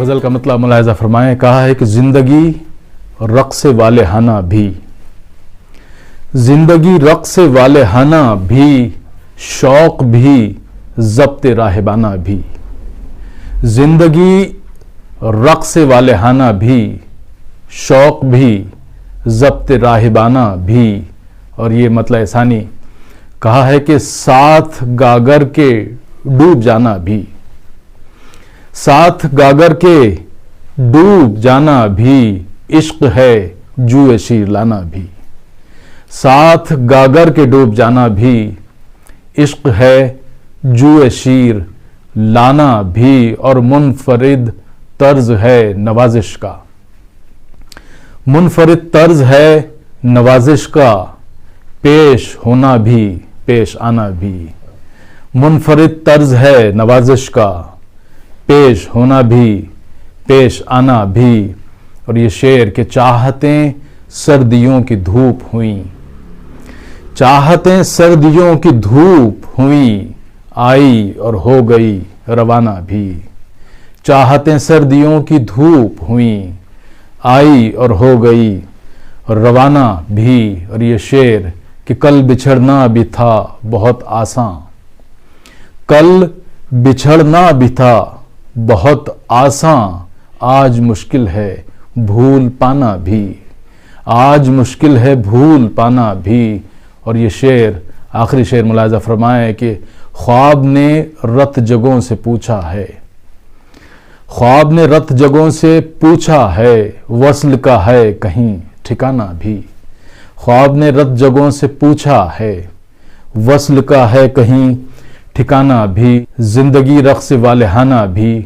غزل کا مطلب ملاحظہ فرمائیں. کہا ہے کہ زندگی رقص والہانہ بھی، زندگی رقص والہانہ بھی، شوق بھی ضبط راہبانہ بھی. زندگی رقص والہانہ بھی، شوق بھی ضبط راہبانہ بھی. اور یہ مطلب ثانی کہا ہے کہ ساتھ گاگر کے ڈوب جانا بھی، ساتھ گاگر کے ڈوب جانا بھی عشق ہے جوئے شیر لانا بھی. ساتھ گاگر کے ڈوب جانا بھی عشق ہے جوئے شیر لانا بھی. اور منفرد طرز ہے نوازش کا، منفرد طرز ہے نوازش کا، پیش ہونا بھی پیش آنا بھی. منفرد طرز ہے نوازش کا، پیش ہونا بھی پیش آنا بھی. اور یہ شعر کہ چاہتیں سردیوں کی دھوپ ہوئیں، چاہتیں سردیوں کی دھوپ ہوئیں، آئی اور ہو گئی روانہ بھی. چاہتیں سردیوں کی دھوپ ہوئیں، آئی اور ہو گئی روانہ بھی. اور یہ شعر کہ کل بچھڑنا بھی تھا بہت آساں، کل بچھڑنا بھی تھا بہت آساں، آج مشکل ہے بھول پانا بھی، آج مشکل ہے بھول پانا بھی. اور یہ شعر آخری شعر ملاحظہ فرمائے کہ خواب نے رت جگہوں سے پوچھا ہے، خواب نے رت جگہوں سے پوچھا ہے، وصل کا ہے کہیں ٹھکانہ بھی. خواب نے رت جگہوں سے پوچھا ہے، وصل کا ہے کہیں ٹھکانہ بھی. زندگی رقص والہانہ بھی،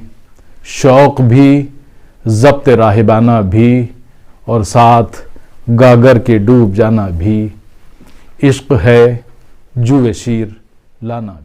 شوق بھی ضبط راہبانہ بھی، اور ساتھ گاگر کے ڈوب جانا بھی عشق ہے جوئے شیر لانا بھی.